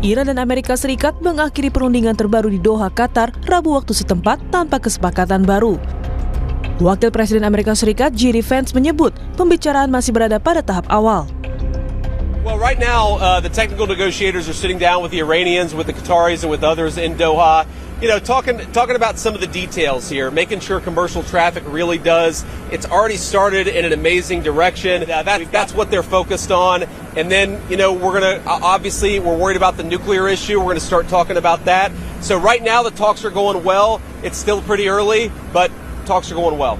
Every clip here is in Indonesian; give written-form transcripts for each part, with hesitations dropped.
Iran dan Amerika Serikat mengakhiri perundingan terbaru di Doha, Qatar, Rabu waktu setempat tanpa kesepakatan baru. Wakil Presiden Amerika Serikat, J.D. Vance menyebut pembicaraan masih berada pada tahap awal. Well, right now, the technical negotiators are sitting down with the Iranians, with the Qataris, and with others in Doha. You know, talking about some of the details here, making sure commercial traffic really does. It's already started in an amazing direction. That's what they're focused on. And then, you know, we're worried about the nuclear issue. We're going to start talking about that. So right now, the talks are going well. It's still pretty early, but talks are going well.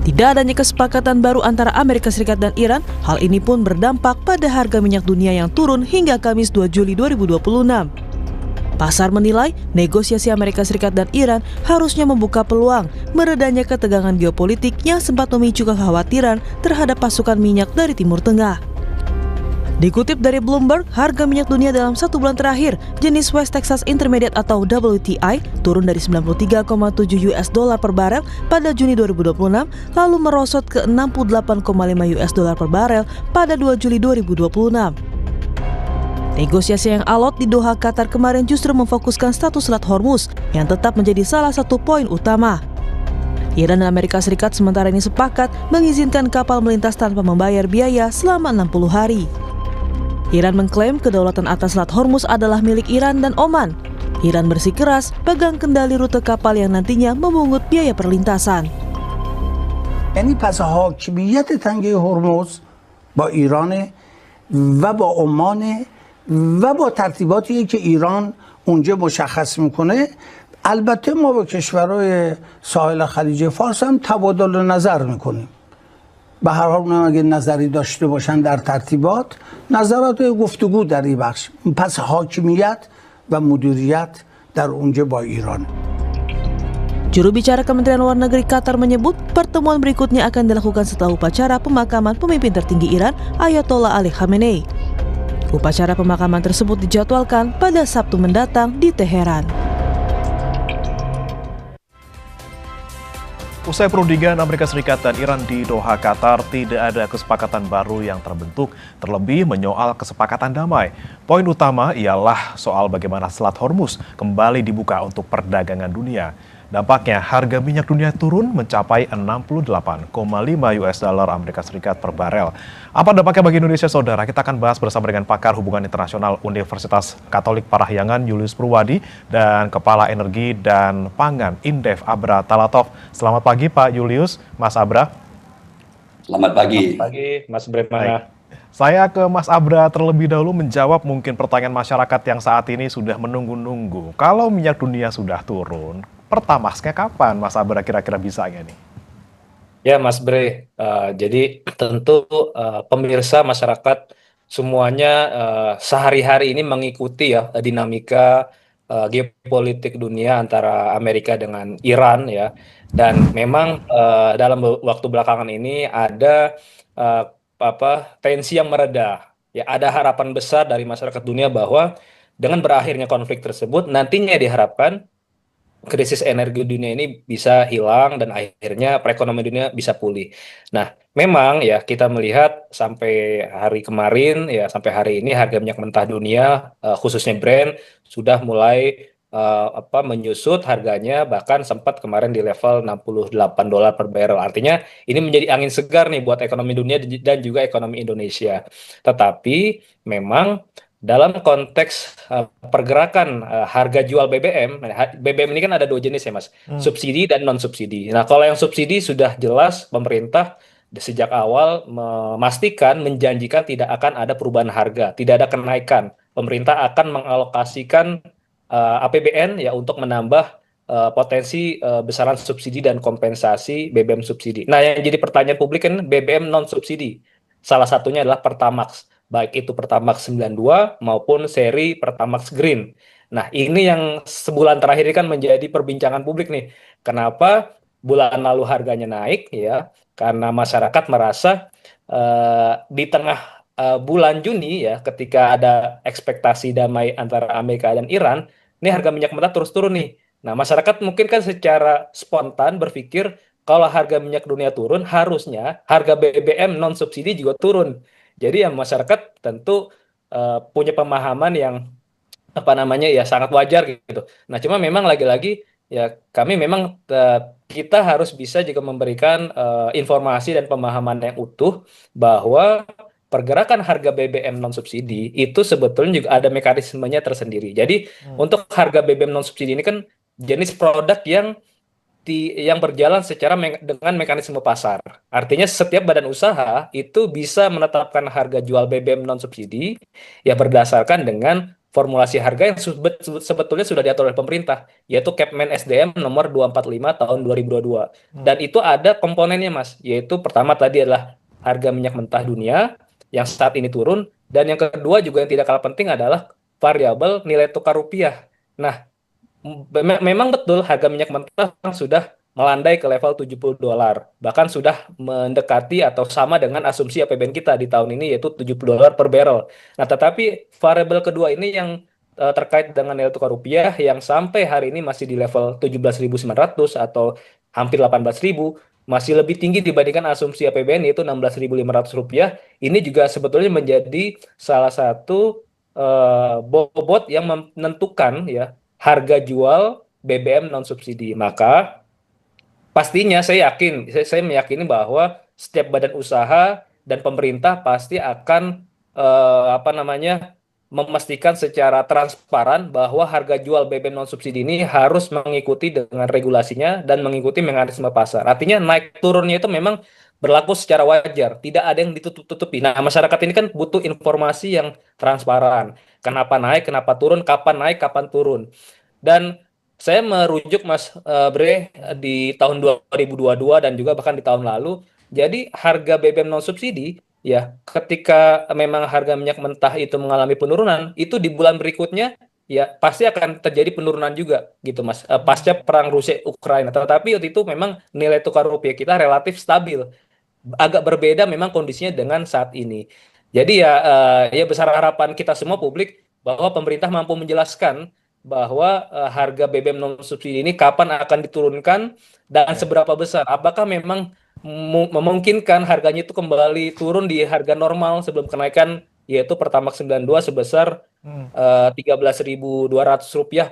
Tidak adanya kesepakatan baru antara Amerika Serikat dan Iran, hal ini pun berdampak pada harga minyak dunia yang turun hingga Kamis 2 Juli 2026. Pasar menilai negosiasi Amerika Serikat dan Iran harusnya membuka peluang meredanya ketegangan geopolitik yang sempat memicu kekhawatiran terhadap pasokan minyak dari Timur Tengah. Dikutip dari Bloomberg, harga minyak dunia dalam 1 bulan terakhir jenis West Texas Intermediate atau WTI turun dari 93,7 US dollar per barel pada Juni 2026 lalu merosot ke 68,5 US dollar per barel pada 2 Juli 2026. Negosiasi yang alot di Doha, Qatar kemarin justru memfokuskan status Selat Hormuz yang tetap menjadi salah satu poin utama. Iran dan Amerika Serikat sementara ini sepakat mengizinkan kapal melintas tanpa membayar biaya selama 60 hari. Iran mengklaim kedaulatan atas Selat Hormuz adalah milik Iran dan Oman. Iran bersikeras pegang kendali rute kapal yang nantinya memungut biaya perlintasan. یعنی پس حاکمیت تنگه هرمز با ایران و با عمان و با ترتیباتی که ایران اونجا مشخص میکنه البته ما با کشورهای ساحل خلیج فارس هم تبادل نظر میکنیم به هر حال اگه نظری داشته باشن در ترتیبات نظرات گفتگو در این بخش پس حاکمیت و مدیریت در اونجا با ایران. Juru bicara Kementerian Luar Negeri Qatar menyebut pertemuan berikutnya akan dilakukan setelah upacara pemakaman pemimpin tertinggi Iran Ayatollah Ali Khamenei. Upacara pemakaman tersebut dijadwalkan pada Sabtu mendatang di Teheran. Usai perundingan Amerika Serikat dan Iran di Doha, Qatar, tidak ada kesepakatan baru yang terbentuk, terlebih menyoal kesepakatan damai. Poin utama ialah soal bagaimana Selat Hormuz kembali dibuka untuk perdagangan dunia. Dampaknya harga minyak dunia turun mencapai 68,5 US dollar Amerika Serikat per barel. Apa dampaknya bagi Indonesia, saudara? Kita akan bahas bersama dengan pakar hubungan internasional Universitas Katolik Parahyangan Julius Purwadi dan Kepala Energi dan Pangan Indef Abra Talatov. Selamat pagi Pak Julius, Mas Abra. Selamat pagi. Selamat pagi, Mas Bremana. Saya ke Mas Abra terlebih dahulu menjawab mungkin pertanyaan masyarakat yang saat ini sudah menunggu-nunggu. Kalau minyak dunia sudah turun, Pertamaxnya kapan Mas Abra kira-kira bisanya nih? Ya Mas Bre, jadi tentu pemirsa masyarakat semuanya sehari-hari ini mengikuti ya dinamika geopolitik dunia antara Amerika dengan Iran ya, dan memang dalam waktu belakangan ini ada tensi yang mereda ya, ada harapan besar dari masyarakat dunia bahwa dengan berakhirnya konflik tersebut nantinya diharapkan krisis energi dunia ini bisa hilang dan akhirnya perekonomian dunia bisa pulih. Nah, memang ya kita melihat sampai hari kemarin ya sampai hari ini harga minyak mentah dunia khususnya Brent sudah mulai menyusut harganya, bahkan sempat kemarin di level 68 dolar per barrel. Artinya ini menjadi angin segar nih buat ekonomi dunia dan juga ekonomi Indonesia. Tetapi memang dalam konteks pergerakan harga jual BBM, BBM ini kan ada dua jenis ya Mas, subsidi dan non-subsidi. Nah kalau yang subsidi sudah jelas pemerintah sejak awal memastikan, menjanjikan tidak akan ada perubahan harga, tidak ada kenaikan. Pemerintah akan mengalokasikan APBN ya untuk menambah potensi besaran subsidi dan kompensasi BBM subsidi. Nah yang jadi pertanyaan publik kan BBM non-subsidi, salah satunya adalah Pertamax. Baik itu Pertamax 92 maupun seri Pertamax Green. Nah ini yang sebulan terakhir ini kan menjadi perbincangan publik nih. Kenapa bulan lalu harganya naik ya? Karena masyarakat merasa di tengah bulan Juni ya, ketika ada ekspektasi damai antara Amerika dan Iran, ini harga minyak mentah terus turun nih. Nah masyarakat mungkin kan secara spontan berpikir kalau harga minyak dunia turun harusnya harga BBM non subsidi juga turun. Jadi ya masyarakat tentu punya pemahaman yang apa namanya ya sangat wajar gitu. Nah, cuma memang lagi-lagi ya kami memang kita harus bisa juga memberikan informasi dan pemahaman yang utuh bahwa pergerakan harga BBM non subsidi itu sebetulnya juga ada mekanismenya tersendiri. Jadi untuk harga BBM non subsidi ini kan jenis produk yang berjalan secara dengan mekanisme pasar. Artinya setiap badan usaha itu bisa menetapkan harga jual BBM non subsidi ya berdasarkan dengan formulasi harga yang sebetulnya sudah diatur oleh pemerintah, yaitu Kepmen SDM nomor 245 tahun 2022. Dan itu ada komponennya, Mas, yaitu pertama tadi adalah harga minyak mentah dunia yang saat ini turun, dan yang kedua juga yang tidak kalah penting adalah variabel nilai tukar rupiah. Nah, memang betul harga minyak mentah sudah melandai ke level $70, bahkan sudah mendekati atau sama dengan asumsi APBN kita di tahun ini yaitu $70 per barrel. Nah, tetapi variabel kedua ini yang terkait dengan nilai tukar rupiah yang sampai hari ini masih di level 17.900 atau hampir 18.000, masih lebih tinggi dibandingkan asumsi APBN yaitu Rp16.500. Ini juga sebetulnya menjadi salah satu bobot yang menentukan ya harga jual BBM non subsidi. Maka pastinya saya meyakini bahwa setiap badan usaha dan pemerintah pasti akan memastikan secara transparan bahwa harga jual BBM non subsidi ini harus mengikuti dengan regulasinya dan mengikuti mekanisme pasar. Artinya naik turunnya itu memang berlaku secara wajar, tidak ada yang ditutup-tutupi. Nah, masyarakat ini kan butuh informasi yang transparan. Kenapa naik, kenapa turun, kapan naik, kapan turun. Dan saya merujuk Mas Bre di tahun 2022 dan juga bahkan di tahun lalu. Jadi harga BBM non subsidi ya ketika memang harga minyak mentah itu mengalami penurunan, itu di bulan berikutnya ya pasti akan terjadi penurunan juga gitu Mas. Pasca perang Rusia Ukraina. Tetapi waktu itu memang nilai tukar rupiah kita relatif stabil. Agak berbeda memang kondisinya dengan saat ini. Jadi ya besar harapan kita semua publik bahwa pemerintah mampu menjelaskan bahwa harga BBM non subsidi ini kapan akan diturunkan dan seberapa besar. Apakah memang memungkinkan harganya itu kembali turun di harga normal sebelum kenaikan yaitu Pertamax 92 sebesar Rp13.200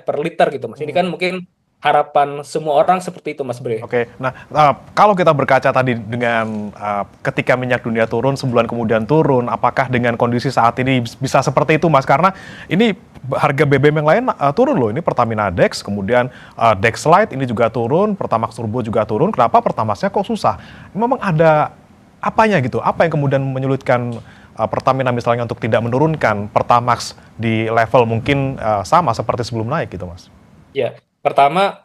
per liter gitu Mas. Ini kan mungkin harapan semua orang seperti itu Mas Bre. Oke, nah kalau kita berkaca tadi dengan ketika minyak dunia turun, sebulan kemudian turun, apakah dengan kondisi saat ini bisa seperti itu Mas? Karena ini harga BBM yang lain turun loh, ini Pertamina Dex, kemudian Dex Lite ini juga turun, Pertamax Turbo juga turun, kenapa Pertamaxnya kok susah? Memang ada apanya gitu, apa yang kemudian menyulitkan Pertamina misalnya untuk tidak menurunkan Pertamax di level mungkin sama seperti sebelum naik gitu Mas? Ya. Pertama,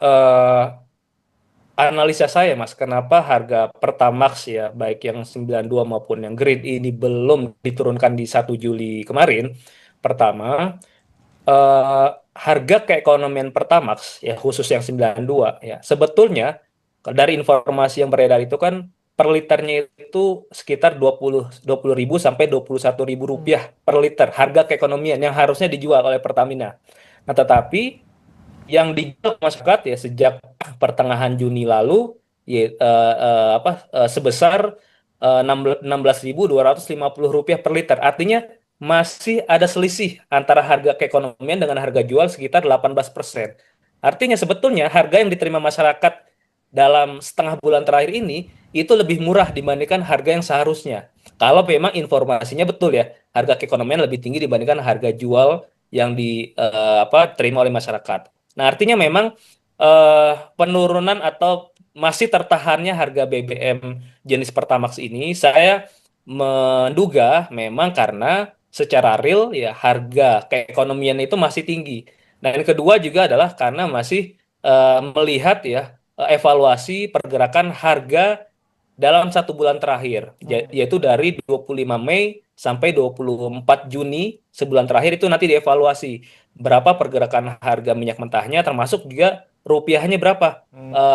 analisa saya Mas, kenapa harga Pertamax ya, baik yang 92 maupun yang grade ini belum diturunkan di 1 Juli kemarin. Pertama, harga keekonomian Pertamax ya, khusus yang 92 ya, sebetulnya dari informasi yang beredar itu kan per liternya itu sekitar 20.000 sampai Rp21.000 per liter harga keekonomian yang harusnya dijual oleh Pertamina. Nah, tetapi yang dijual ke masyarakat ya sejak pertengahan Juni lalu ya, sebesar Rp16.250 per liter. Artinya masih ada selisih antara harga keekonomian dengan harga jual sekitar 18%. Artinya sebetulnya harga yang diterima masyarakat dalam setengah bulan terakhir ini itu lebih murah dibandingkan harga yang seharusnya. Kalau memang informasinya betul ya, harga keekonomian lebih tinggi dibandingkan harga jual yang diterima oleh masyarakat. Nah, artinya memang penurunan atau masih tertahannya harga BBM jenis Pertamax ini, saya menduga memang karena secara real ya harga keekonomian itu masih tinggi. Nah, yang kedua juga adalah karena masih melihat ya evaluasi pergerakan harga dalam 1 bulan terakhir, yaitu dari 25 Mei sampai 24 Juni, sebulan terakhir itu nanti dievaluasi berapa pergerakan harga minyak mentahnya, termasuk juga rupiahnya berapa.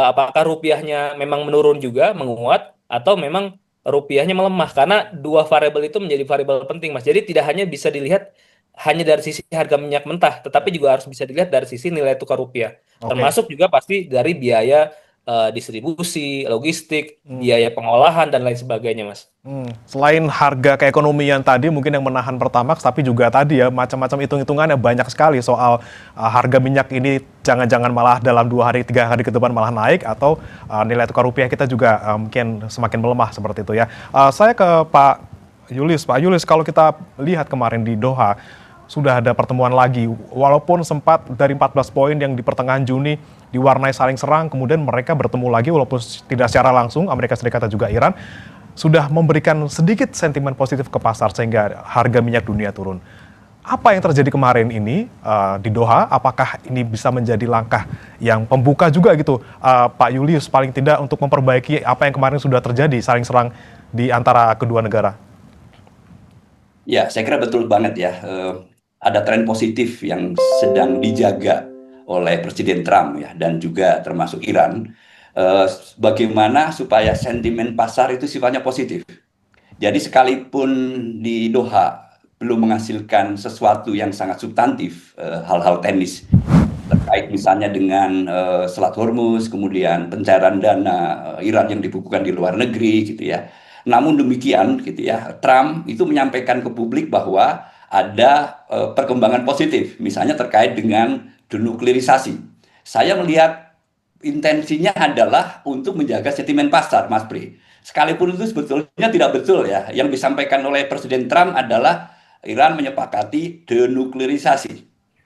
Apakah rupiahnya memang menurun juga, menguat, atau memang rupiahnya melemah. Karena dua variabel itu menjadi variabel penting, Mas. Jadi tidak hanya bisa dilihat hanya dari sisi harga minyak mentah, tetapi juga harus bisa dilihat dari sisi nilai tukar rupiah. Termasuk juga pasti dari biaya distribusi, logistik, biaya pengolahan dan lain sebagainya, Mas. Selain harga keekonomian tadi mungkin yang menahan Pertamax, tapi juga tadi ya macam-macam hitung-hitungannya banyak sekali soal harga minyak ini jangan-jangan malah dalam 2 hari 3 hari ke depan malah naik, atau nilai tukar rupiah kita juga mungkin semakin melemah seperti itu ya. Saya ke Pak Julius. Pak Julius, kalau kita lihat kemarin di Doha sudah ada pertemuan lagi, walaupun sempat dari 14 poin yang di pertengahan Juni diwarnai saling serang, kemudian mereka bertemu lagi walaupun tidak secara langsung, Amerika Serikat dan juga Iran sudah memberikan sedikit sentimen positif ke pasar sehingga harga minyak dunia turun. Apa yang terjadi kemarin ini di Doha? Apakah ini bisa menjadi langkah yang pembuka juga gitu, Pak Julius, paling tidak untuk memperbaiki apa yang kemarin sudah terjadi saling serang di antara kedua negara? Ya, saya kira betul banget ya. Ada tren positif yang sedang dijaga oleh Presiden Trump ya, dan juga termasuk Iran. Bagaimana supaya sentimen pasar itu sifatnya positif. Jadi sekalipun di Doha belum menghasilkan sesuatu yang sangat substantif, hal-hal teknis terkait misalnya dengan Selat Hormuz, kemudian pencairan dana Iran yang dibukukan di luar negeri gitu ya. Namun demikian gitu ya, Trump itu menyampaikan ke publik bahwa ada perkembangan positif, misalnya terkait dengan denuklirisasi. Saya melihat intensinya adalah untuk menjaga sentimen pasar, Mas Pri. Sekalipun itu sebetulnya tidak betul ya. Yang disampaikan oleh Presiden Trump adalah Iran menyepakati denuklirisasi.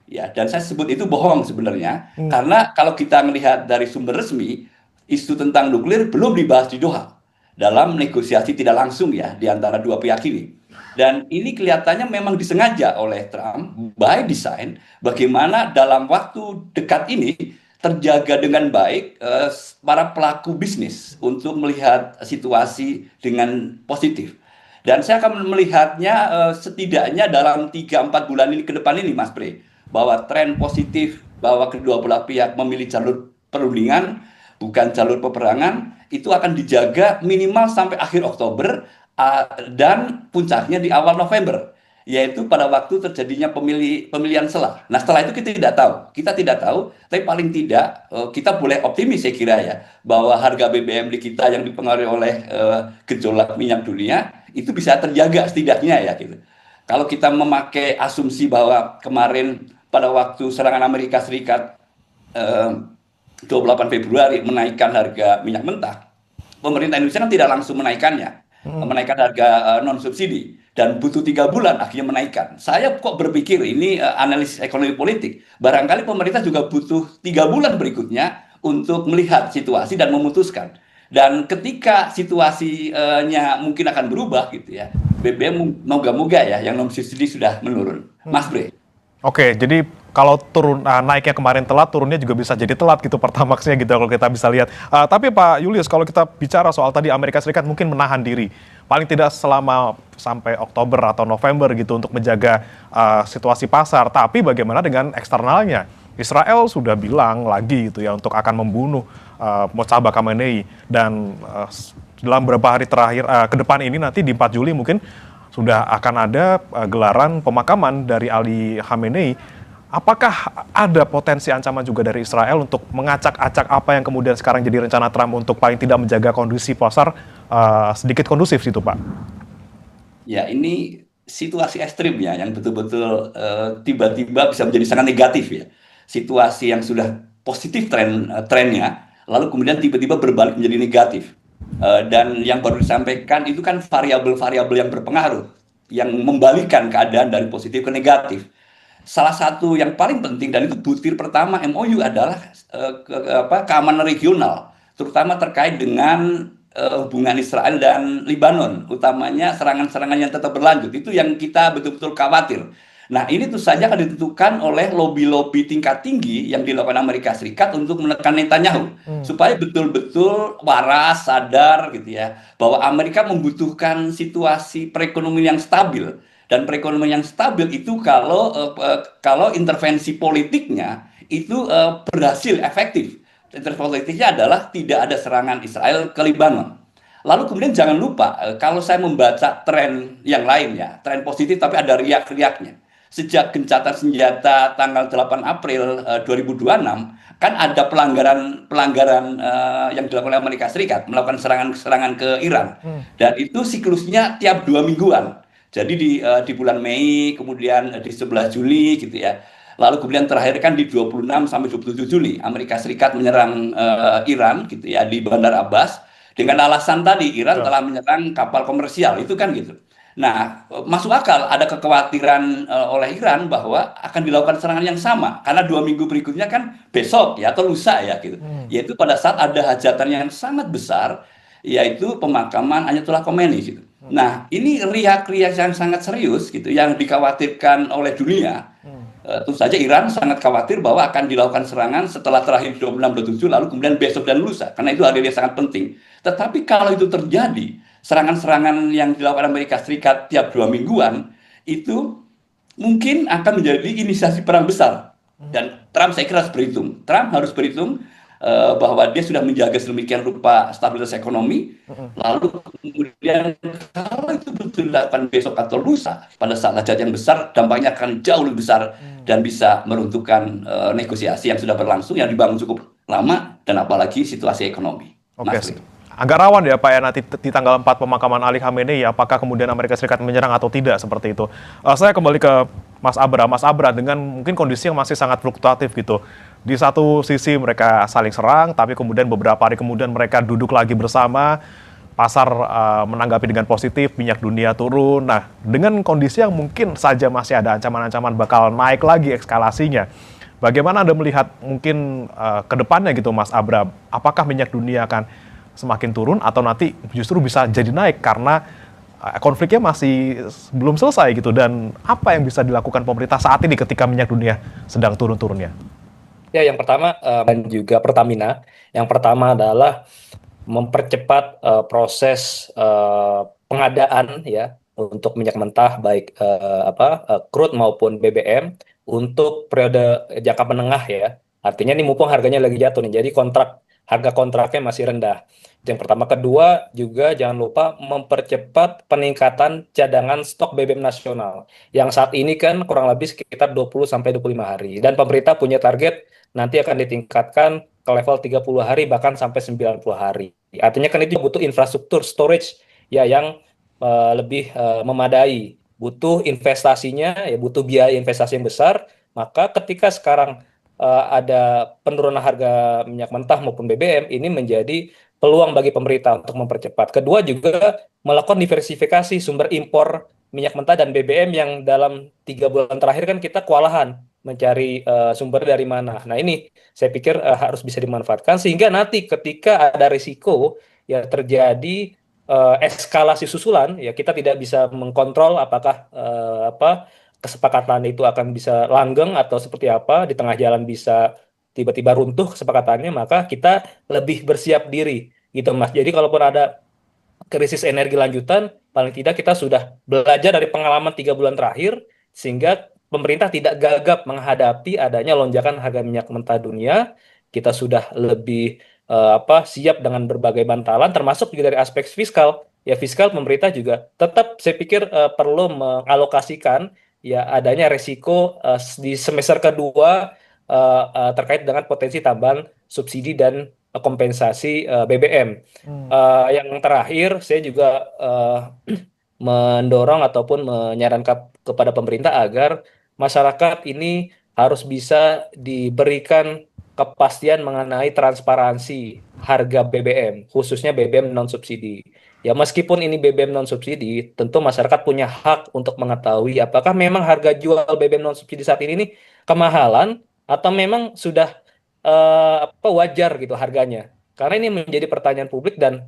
Ya, dan saya sebut itu bohong sebenarnya. Karena kalau kita melihat dari sumber resmi, isu tentang nuklir belum dibahas di Doha dalam negosiasi tidak langsung ya di antara dua pihak ini. Dan ini kelihatannya memang disengaja oleh Trump by design, bagaimana dalam waktu dekat ini terjaga dengan baik para pelaku bisnis untuk melihat situasi dengan positif. Dan saya akan melihatnya setidaknya dalam 3-4 bulan ini ke depan ini, Mas Bre, bahwa tren positif bahwa kedua belah pihak memilih jalur perundingan bukan jalur peperangan itu akan dijaga minimal sampai akhir Oktober dan puncaknya di awal November, yaitu pada waktu terjadinya pemilihan selah. Nah, setelah itu kita tidak tahu, tapi paling tidak kita boleh optimis saya kira ya, bahwa harga BBM di kita yang dipengaruhi oleh gejolak minyak dunia itu bisa terjaga setidaknya ya gitu. Kalau kita memakai asumsi bahwa kemarin pada waktu serangan Amerika Serikat 28 Februari menaikkan harga minyak mentah, pemerintah Indonesia kan tidak langsung menaikkan harga non subsidi dan butuh 3 bulan akhirnya menaikkan. Saya kok berpikir ini analisis ekonomi politik, barangkali pemerintah juga butuh 3 bulan berikutnya untuk melihat situasi dan memutuskan. Dan ketika situasinya mungkin akan berubah gitu ya, BBM moga-moga ya yang non subsidi sudah menurun, Mas Bre. Oke, jadi kalau turun naiknya kemarin telat, turunnya juga bisa jadi telat gitu Pertamaxnya gitu kalau kita bisa lihat. Tapi Pak Julius, kalau kita bicara soal tadi Amerika Serikat mungkin menahan diri, paling tidak selama sampai Oktober atau November gitu untuk menjaga situasi pasar. Tapi bagaimana dengan eksternalnya? Israel sudah bilang lagi gitu ya untuk akan membunuh Mojtaba Khamenei, dan dalam beberapa hari terakhir ke depan ini nanti di 4 Juli mungkin sudah akan ada gelaran pemakaman dari Ali Khamenei. Apakah ada potensi ancaman juga dari Israel untuk mengacak-acak apa yang kemudian sekarang jadi rencana Trump untuk paling tidak menjaga kondisi pasar sedikit kondusif situ, Pak? Ya, ini situasi ekstrim ya, yang betul-betul tiba-tiba bisa menjadi sangat negatif ya. Situasi yang sudah positif trennya, lalu kemudian tiba-tiba berbalik menjadi negatif. Dan yang baru disampaikan itu kan variabel-variabel yang berpengaruh, yang membalikkan keadaan dari positif ke negatif. Salah satu yang paling penting dan itu butir pertama MOU adalah keamanan regional, terutama terkait dengan hubungan Israel dan Lebanon, utamanya serangan-serangan yang tetap berlanjut. Itu yang kita betul-betul khawatir. Nah, ini tentu saja akan ditentukan oleh lobby-lobby tingkat tinggi yang dilakukan Amerika Serikat untuk menekan Netanyahu supaya betul-betul waras, sadar gitu ya, bahwa Amerika membutuhkan situasi perekonomian yang stabil, dan perekonomian yang stabil itu kalau intervensi politiknya itu berhasil efektif. Intervensi politiknya adalah tidak ada serangan Israel ke Lebanon. Lalu kemudian jangan lupa kalau saya membaca tren yang lain ya, tren positif tapi ada riak-riaknya. sejak gencatan senjata tanggal 8 April 2026 kan ada pelanggaran yang dilakukan oleh Amerika Serikat melakukan serangan-serangan ke Iran, dan itu siklusnya tiap 2 mingguan. Jadi di bulan Mei, kemudian di 11 Juli gitu ya. Lalu kemudian terakhir kan di 26 sampai 27 Juli Amerika Serikat menyerang Iran gitu ya di Bandar Abbas dengan alasan tadi Iran telah menyerang kapal komersial itu kan gitu. Nah, masuk akal ada kekhawatiran oleh Iran bahwa akan dilakukan serangan yang sama karena 2 minggu berikutnya kan besok ya atau lusa ya gitu. Yaitu pada saat ada hajatan yang sangat besar, yaitu pemakaman Ayatollah Khomeini gitu. Nah, ini riak-riak yang sangat serius gitu yang dikhawatirkan oleh dunia. Tentu saja Iran sangat khawatir bahwa akan dilakukan serangan setelah terakhir 26-27 lalu kemudian besok dan lusa karena itu hari yang sangat penting. Tetapi kalau itu terjadi, serangan-serangan yang dilakukan Amerika Serikat tiap 2 mingguan itu mungkin akan menjadi inisiasi perang besar. Dan Trump saya kira harus berhitung. Trump harus berhitung bahwa dia sudah menjaga sedemikian rupa stabilitas ekonomi, lalu kemudian kalau itu betul dilakukan besok atau lusa pada saat hajat yang besar, dampaknya akan jauh lebih besar dan bisa meruntuhkan negosiasi yang sudah berlangsung, yang dibangun cukup lama, dan apalagi situasi ekonomi. Oke, agak rawan ya Pak ya nanti di tanggal 4 pemakaman Ali Khamenei, apakah kemudian Amerika Serikat menyerang atau tidak seperti itu. Saya kembali ke Mas Abra. Mas Abra, dengan mungkin kondisi yang masih sangat fluktuatif gitu. Di satu sisi mereka saling serang, tapi kemudian beberapa hari kemudian mereka duduk lagi bersama, pasar menanggapi dengan positif, minyak dunia turun. Nah, dengan kondisi yang mungkin saja masih ada ancaman-ancaman bakal naik lagi eskalasinya, bagaimana Anda melihat mungkin ke depannya gitu Mas Abra? Apakah minyak dunia akan semakin turun atau nanti justru bisa jadi naik karena konfliknya masih belum selesai gitu, dan apa yang bisa dilakukan pemerintah saat ini ketika minyak dunia sedang turun-turunnya? Ya, yang pertama dan juga Pertamina, yang pertama adalah mempercepat proses pengadaan ya untuk minyak mentah baik crude maupun BBM untuk periode jangka menengah ya. Artinya ini mumpung harganya lagi jatuh nih, jadi harga kontraknya masih rendah. Yang pertama, kedua juga jangan lupa mempercepat peningkatan cadangan stok BBM nasional. Yang saat ini kan kurang lebih sekitar 20-25 hari. Dan pemerintah punya target nanti akan ditingkatkan ke level 30 hari bahkan sampai 90 hari. Artinya kan itu butuh infrastruktur storage ya yang lebih memadai. Butuh investasinya, ya butuh biaya investasi yang besar. Maka ketika sekarang ada penurunan harga minyak mentah maupun BBM, ini menjadi peluang bagi pemerintah untuk mempercepat. Kedua juga melakukan diversifikasi sumber impor minyak mentah dan BBM yang dalam 3 bulan terakhir kan kita kewalahan mencari sumber dari mana. Nah ini saya pikir harus bisa dimanfaatkan sehingga nanti ketika ada risiko ya terjadi eskalasi susulan, ya kita tidak bisa mengkontrol apakah kesepakatan itu akan bisa langgeng atau seperti apa, di tengah jalan bisa tiba-tiba runtuh kesepakatannya, maka kita lebih bersiap diri gitu Mas. Jadi kalaupun ada krisis energi lanjutan, paling tidak kita sudah belajar dari pengalaman 3 bulan terakhir, sehingga pemerintah tidak gagap menghadapi adanya lonjakan harga minyak mentah dunia. Kita sudah lebih siap dengan berbagai bantalan, termasuk juga dari aspek fiskal. Ya fiskal pemerintah juga tetap saya pikir perlu mengalokasikan ya adanya resiko di semester kedua terkait dengan potensi tambahan subsidi dan kompensasi BBM. Yang terakhir, saya juga mendorong ataupun menyarankan kepada pemerintah agar masyarakat ini harus bisa diberikan kepastian mengenai transparansi harga BBM, khususnya BBM non-subsidi. Ya meskipun ini BBM non-subsidi, tentu masyarakat punya hak untuk mengetahui apakah memang harga jual BBM non-subsidi saat ini nih kemahalan atau memang sudah wajar gitu harganya. Karena ini menjadi pertanyaan publik dan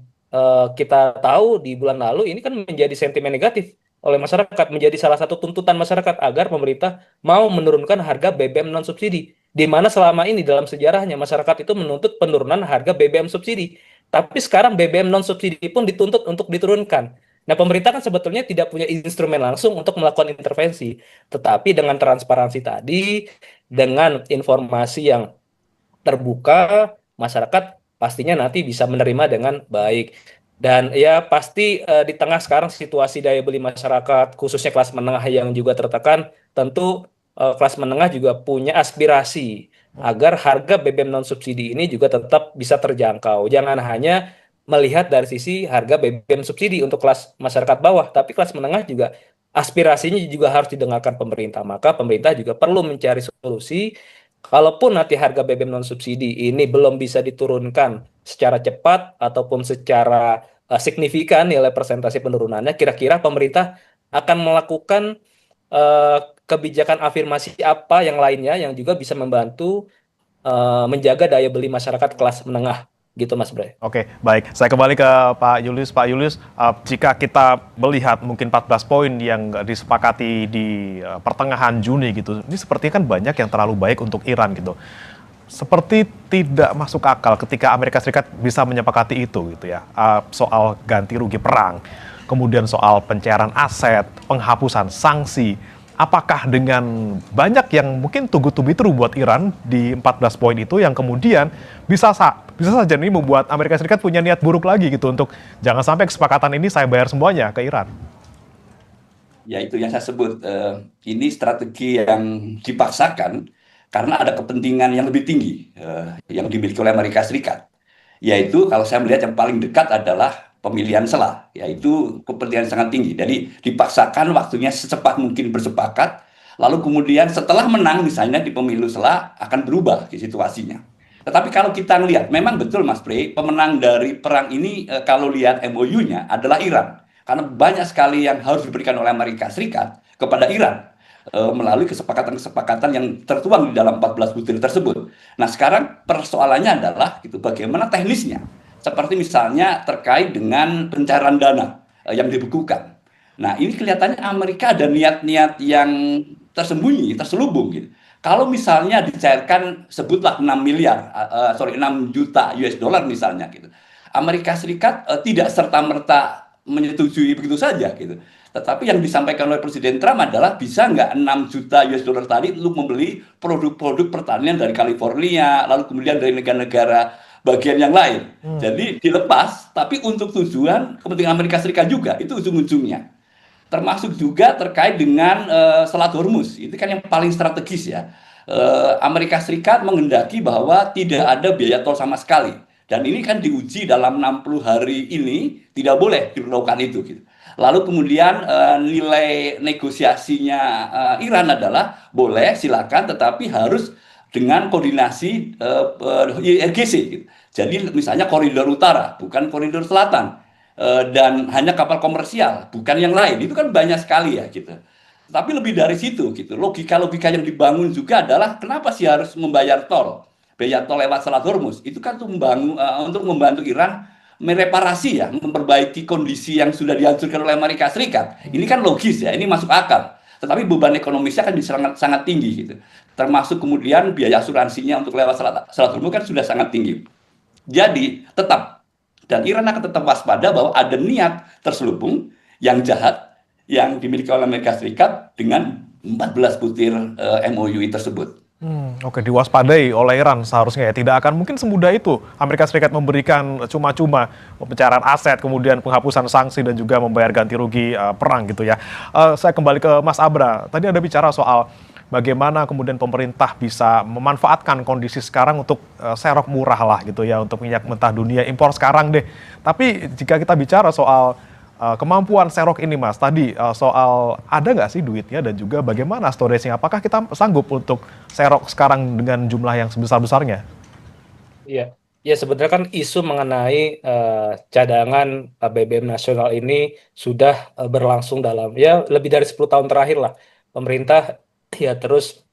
kita tahu di bulan lalu ini kan menjadi sentimen negatif oleh masyarakat, menjadi salah satu tuntutan masyarakat agar pemerintah mau menurunkan harga BBM non-subsidi. Di mana selama ini dalam sejarahnya masyarakat itu menuntut penurunan harga BBM subsidi. Tapi sekarang BBM non-subsidi pun dituntut untuk diturunkan. Nah, pemerintah kan sebetulnya tidak punya instrumen langsung untuk melakukan intervensi. Tetapi dengan transparansi tadi, dengan informasi yang terbuka, masyarakat pastinya nanti bisa menerima dengan baik. Dan ya pasti di tengah sekarang situasi daya beli masyarakat, khususnya kelas menengah yang juga tertekan, tentu kelas menengah juga punya aspirasi agar harga BBM non subsidi ini juga tetap bisa terjangkau. Jangan hanya melihat dari sisi harga BBM subsidi untuk kelas masyarakat bawah, tapi kelas menengah juga aspirasinya juga harus didengarkan pemerintah. Maka pemerintah juga perlu mencari solusi. Kalaupun nanti harga BBM non subsidi ini belum bisa diturunkan secara cepat ataupun secara signifikan nilai persentase penurunannya, kira-kira pemerintah akan melakukan eh, kebijakan afirmasi apa yang lainnya yang juga bisa membantu menjaga daya beli masyarakat kelas menengah gitu Mas Bray. Oke, baik. Saya kembali ke Pak Julius. Pak Julius, jika kita melihat mungkin 14 poin yang disepakati di pertengahan Juni gitu, ini sepertinya kan banyak yang terlalu baik untuk Iran gitu. Seperti tidak masuk akal ketika Amerika Serikat bisa menyepakati itu gitu ya. Soal ganti rugi perang, kemudian soal pencairan aset, penghapusan sanksi. Apakah dengan banyak yang mungkin too good to be true buat Iran di 14 poin itu yang kemudian bisa saja nih membuat Amerika Serikat punya niat buruk lagi gitu untuk jangan sampai kesepakatan ini saya bayar semuanya ke Iran. Ya itu yang saya sebut, ini strategi yang dipaksakan karena ada kepentingan yang lebih tinggi yang dimiliki oleh Amerika Serikat. Yaitu kalau saya melihat yang paling dekat adalah pemilihan sela, yaitu kepentingan sangat tinggi. Jadi dipaksakan waktunya secepat mungkin bersepakat, lalu kemudian setelah menang misalnya di pemilu sela akan berubah situasinya. Tetapi kalau kita lihat, memang betul Mas Bray, pemenang dari perang ini kalau lihat MOU-nya adalah Iran. Karena banyak sekali yang harus diberikan oleh Amerika Serikat kepada Iran melalui kesepakatan-kesepakatan yang tertuang di dalam 14 butir tersebut. Nah sekarang persoalannya adalah gitu, bagaimana teknisnya. Seperti misalnya terkait dengan pencairan dana yang dibekukan. Nah ini kelihatannya Amerika ada niat-niat yang tersembunyi, terselubung gitu. Kalau misalnya dicairkan sebutlah 6 juta US dollar misalnya gitu. Amerika Serikat tidak serta-merta menyetujui begitu saja gitu. Tetapi yang disampaikan oleh Presiden Trump adalah bisa nggak 6 juta US dollar tadi untuk membeli produk-produk pertanian dari California, lalu kemudian dari negara-negara bagian yang lain. Jadi dilepas, tapi untuk tujuan kepentingan Amerika Serikat juga, itu ujung-ujungnya. Termasuk juga terkait dengan Selat Hormuz, itu kan yang paling strategis ya. Amerika Serikat menghendaki bahwa tidak ada biaya tol sama sekali. Dan ini kan diuji dalam 60 hari ini, tidak boleh diberlakukan itu. Gitu. Lalu kemudian nilai negosiasinya Iran adalah boleh silakan, tetapi harus dengan koordinasi IRGC. Gitu. Jadi misalnya koridor utara, bukan koridor selatan. Dan hanya kapal komersial, bukan yang lain. Itu kan banyak sekali ya gitu. Tapi lebih dari situ gitu. Logika-logika yang dibangun juga adalah kenapa sih harus membayar tol? Biaya tol lewat Selat Hormuz itu kan untuk membantu Iran mereparasi ya, memperbaiki kondisi yang sudah dihancurkan oleh Amerika Serikat. Ini kan logis ya, ini masuk akal. Tetapi beban ekonomisnya kan sangat tinggi gitu. Termasuk kemudian biaya asuransinya untuk lewat Selat Hormuz kan sudah sangat tinggi. Jadi tetap, dan Iran akan tetap waspada bahwa ada niat terselubung yang jahat yang dimiliki oleh Amerika Serikat dengan 14 butir MOU tersebut. Oke, diwaspadai oleh Iran seharusnya ya. Tidak akan mungkin semudah itu Amerika Serikat memberikan cuma-cuma pencairan aset, kemudian penghapusan sanksi dan juga membayar ganti rugi perang gitu ya. Saya kembali ke Mas Abra. Tadi ada bicara soal bagaimana kemudian pemerintah bisa memanfaatkan kondisi sekarang untuk serok murah lah gitu ya, untuk minyak mentah dunia impor sekarang deh. Tapi jika kita bicara soal kemampuan serok ini Mas, tadi soal ada nggak sih duitnya dan juga bagaimana storage-nya? Apakah kita sanggup untuk serok sekarang dengan jumlah yang sebesar-besarnya? Iya, ya sebenarnya kan isu mengenai cadangan BBM nasional ini sudah berlangsung dalam ya lebih dari 10 tahun terakhir lah. Pemerintah ya terus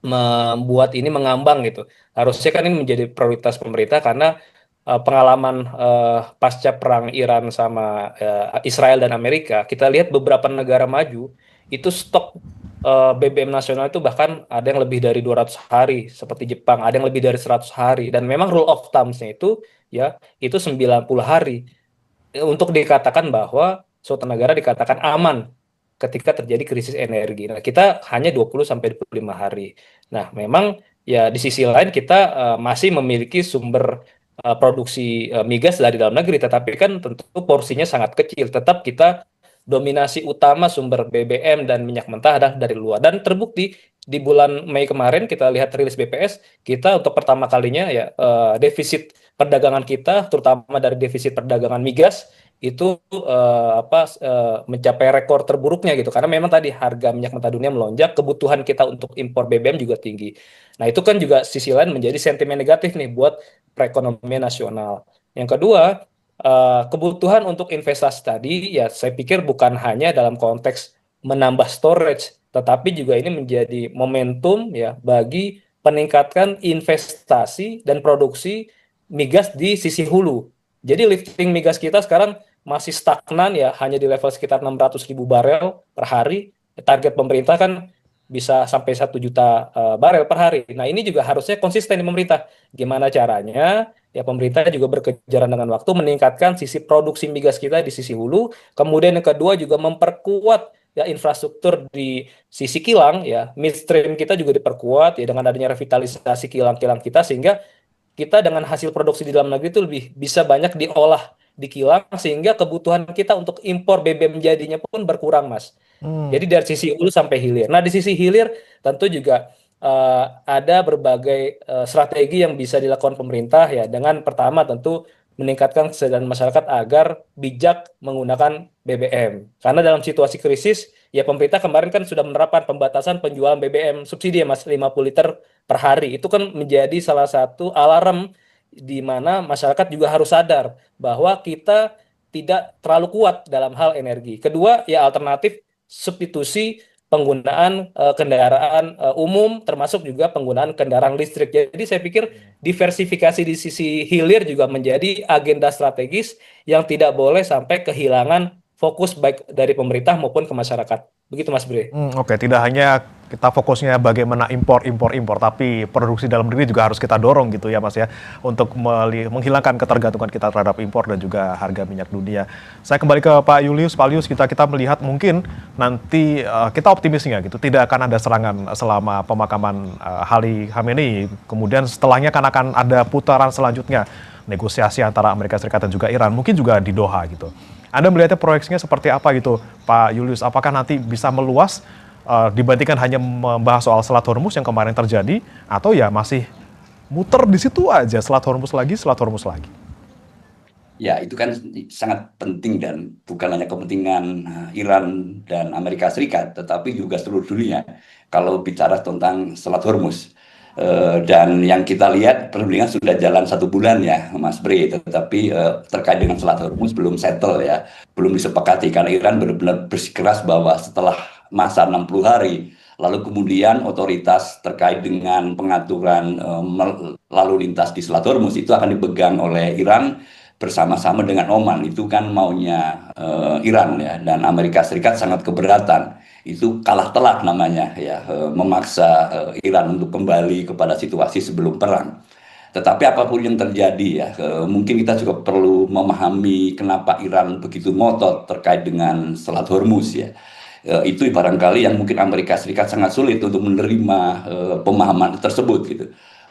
membuat ini mengambang gitu. Harusnya kan ini menjadi prioritas pemerintah karena pengalaman pasca perang Iran sama Israel dan Amerika, kita lihat beberapa negara maju itu stok BBM nasional itu bahkan ada yang lebih dari 200 hari seperti Jepang, ada yang lebih dari 100 hari dan memang rule of thumbs-nya itu ya itu 90 hari untuk dikatakan bahwa suatu negara dikatakan aman ketika terjadi krisis energi. Nah, kita hanya 20 sampai 25 hari. Nah, memang ya di sisi lain kita masih memiliki sumber produksi migas dari dalam negeri, tetapi kan tentu porsinya sangat kecil. Tetap kita dominasi utama sumber BBM dan minyak mentah adalah dari luar. Dan terbukti di bulan Mei kemarin kita lihat rilis BPS, kita untuk pertama kalinya ya defisit perdagangan kita, terutama dari defisit perdagangan migas itu mencapai rekor terburuknya gitu, karena memang tadi harga minyak mentah dunia melonjak, kebutuhan kita untuk impor BBM juga tinggi. Nah itu kan juga sisi lain menjadi sentimen negatif nih buat perekonomian nasional. Yang kedua, kebutuhan untuk investasi tadi ya saya pikir bukan hanya dalam konteks menambah storage, tetapi juga ini menjadi momentum ya bagi peningkatkan investasi dan produksi migas di sisi hulu. Jadi lifting migas kita sekarang masih stagnan ya, hanya di level sekitar 600.000 barel per hari. Target pemerintah kan bisa sampai 1 juta barel per hari. Nah ini juga harusnya konsisten di pemerintah. Gimana caranya? Ya pemerintah juga berkejaran dengan waktu meningkatkan sisi produksi migas kita di sisi hulu. Kemudian yang kedua juga memperkuat ya infrastruktur di sisi kilang ya, midstream kita juga diperkuat ya dengan adanya revitalisasi kilang-kilang kita, sehingga kita dengan hasil produksi di dalam negeri itu lebih bisa banyak diolah di kilang, sehingga kebutuhan kita untuk impor BBM jadinya pun berkurang, Mas. Jadi dari sisi hulu sampai hilir. Nah, di sisi hilir tentu juga ada berbagai strategi yang bisa dilakukan pemerintah ya, dengan pertama tentu meningkatkan kesadaran masyarakat agar bijak menggunakan BBM. Karena dalam situasi krisis, ya pemerintah kemarin kan sudah menerapkan pembatasan penjualan BBM subsidi ya Mas, 50 liter per hari. Itu kan menjadi salah satu alarm di mana masyarakat juga harus sadar bahwa kita tidak terlalu kuat dalam hal energi. Kedua, ya alternatif substitusi penggunaan kendaraan umum, termasuk juga penggunaan kendaraan listrik. Jadi saya pikir diversifikasi di sisi hilir juga menjadi agenda strategis yang tidak boleh sampai kehilangan fokus baik dari pemerintah maupun ke masyarakat. Begitu Mas Bre. Oke, tidak hanya kita fokusnya bagaimana impor, tapi produksi dalam negeri juga harus kita dorong gitu ya Mas ya, untuk menghilangkan ketergantungan kita terhadap impor dan juga harga minyak dunia. Saya kembali ke Pak Julius. Pak Julius, kita melihat mungkin nanti kita optimisnya gitu, tidak akan ada serangan selama pemakaman Ali Khamenei. Kemudian setelahnya akan ada putaran selanjutnya, negosiasi antara Amerika Serikat dan juga Iran, mungkin juga di Doha gitu. Anda melihatnya proyeksinya seperti apa gitu, Pak Julius? Apakah nanti bisa meluas dibandingkan hanya membahas soal Selat Hormuz yang kemarin terjadi, atau ya masih muter di situ aja, Selat Hormuz lagi? Ya, itu kan sangat penting dan bukan hanya kepentingan Iran dan Amerika Serikat, tetapi juga seluruh dunia kalau bicara tentang Selat Hormuz. Dan yang kita lihat perundingan sudah jalan 1 bulan ya Mas Bre, tetapi terkait dengan Selat Hormuz belum settle ya, belum disepakati, karena Iran benar-benar bersikeras bahwa setelah masa 60 hari lalu kemudian otoritas terkait dengan pengaturan lalu lintas di Selat Hormuz itu akan dipegang oleh Iran bersama-sama dengan Oman. Itu kan maunya Iran ya, dan Amerika Serikat sangat keberatan. Itu kalah telak namanya ya, memaksa Iran untuk kembali kepada situasi sebelum perang. Tetapi apapun yang terjadi ya, mungkin kita juga perlu memahami kenapa Iran begitu ngotot terkait dengan Selat Hormuz ya. Itu barangkali yang mungkin Amerika Serikat sangat sulit untuk menerima pemahaman tersebut gitu,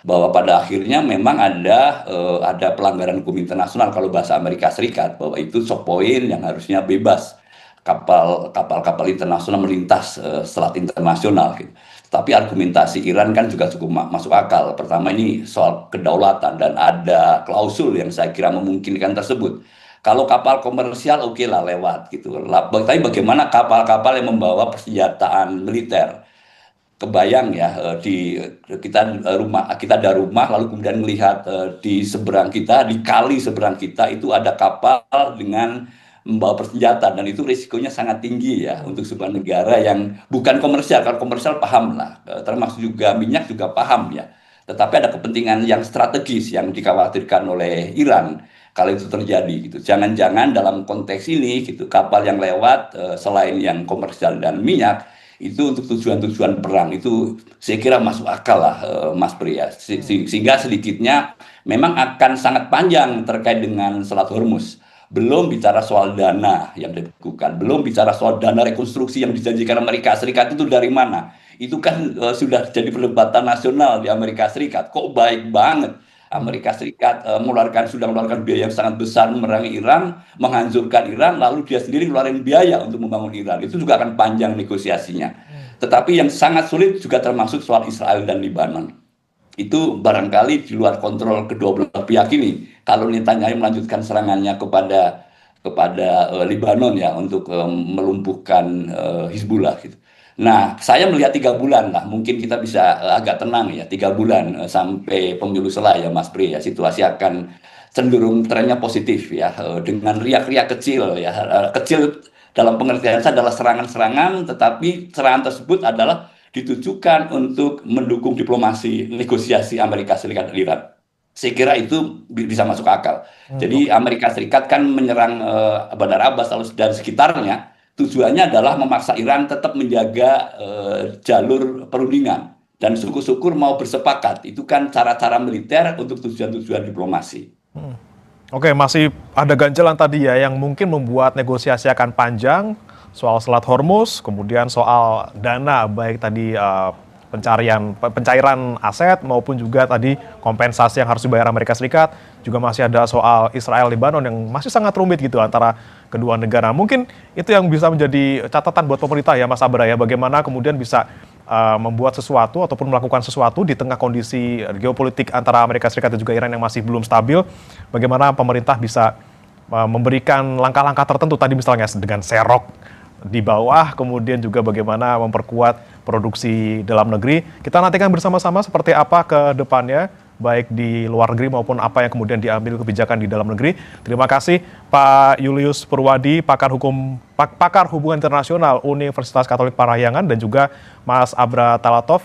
bahwa pada akhirnya memang ada pelanggaran hukum internasional kalau bahasa Amerika Serikat, bahwa itu choke point yang harusnya bebas kapal-kapal internasional melintas selat internasional gitu. Tapi argumentasi Iran kan juga cukup masuk akal. Pertama, ini soal kedaulatan dan ada klausul yang saya kira memungkinkan tersebut. Kalau kapal komersial oke lah lewat gitu. Tapi bagaimana kapal-kapal yang membawa persenjataan militer? Kebayang ya, kita ada rumah lalu kemudian melihat di seberang kita, di kali seberang kita itu ada kapal dengan membawa persenjataan, dan itu risikonya sangat tinggi ya untuk sebuah negara yang bukan komersial. Kalau komersial paham lah, termasuk juga minyak juga paham ya. Tetapi ada kepentingan yang strategis yang dikhawatirkan oleh Iran kalau itu terjadi gitu. Jangan-jangan dalam konteks ini gitu, kapal yang lewat selain yang komersial dan minyak itu untuk tujuan-tujuan perang, itu saya kira masuk akal lah Mas Pria. Sehingga sedikitnya memang akan sangat panjang terkait dengan Selat Hormuz. Belum bicara soal dana yang dibekukan, belum bicara soal dana rekonstruksi yang dijanjikan Amerika Serikat itu dari mana. Itu kan sudah jadi perdebatan nasional di Amerika Serikat. Kok baik banget Amerika Serikat sudah mengeluarkan biaya yang sangat besar memerangi Iran, menghancurkan Iran, lalu dia sendiri ngeluarin biaya untuk membangun Iran. Itu juga akan panjang negosiasinya. Tetapi yang sangat sulit juga termasuk soal Israel dan Lebanon. Itu barangkali di luar kontrol kedua belah pihak ini. Kalau Netanyahu melanjutkan serangannya kepada Lebanon ya untuk melumpuhkan Hizbullah gitu. Nah, saya melihat 3 bulan lah, mungkin kita bisa agak tenang ya, 3 bulan sampai pemilu selesai ya Mas Pri ya, situasi akan cenderung trennya positif ya, dengan riak-riak kecil ya, kecil dalam pengertian saya adalah serangan-serangan, tetapi serangan tersebut adalah ditujukan untuk mendukung diplomasi negosiasi Amerika Serikat dan Iran. Saya kira itu bisa masuk akal. Jadi Amerika Serikat kan menyerang Bandar Abbas dan sekitarnya, tujuannya adalah memaksa Iran tetap menjaga jalur perundingan. Dan syukur-syukur mau bersepakat. Itu kan cara-cara militer untuk tujuan-tujuan diplomasi. Oke, masih ada ganjalan tadi ya yang mungkin membuat negosiasi akan panjang. Soal Selat Hormuz, kemudian soal dana, baik tadi pencairan aset maupun juga tadi kompensasi yang harus dibayar Amerika Serikat. Juga masih ada soal Israel Lebanon yang masih sangat rumit gitu antara kedua negara. Mungkin itu yang bisa menjadi catatan buat pemerintah ya Mas Abra ya, bagaimana kemudian bisa membuat sesuatu ataupun melakukan sesuatu di tengah kondisi geopolitik antara Amerika Serikat dan juga Iran yang masih belum stabil. Bagaimana pemerintah bisa memberikan langkah-langkah tertentu tadi misalnya dengan serok di bawah, kemudian juga bagaimana memperkuat produksi dalam negeri. Kita nantikan bersama-sama seperti apa ke depannya, baik di luar negeri maupun apa yang kemudian diambil kebijakan di dalam negeri. Terima kasih Pak Julius Purwadi, pakar hubungan internasional Universitas Katolik Parahyangan, dan juga Mas Abra Talatov,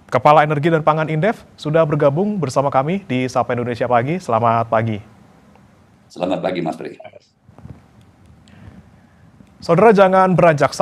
Kepala Energi dan Pangan Indef, sudah bergabung bersama kami di Sapa Indonesia Pagi. Selamat pagi. Selamat pagi Mas Pri. Saudara, jangan beranjak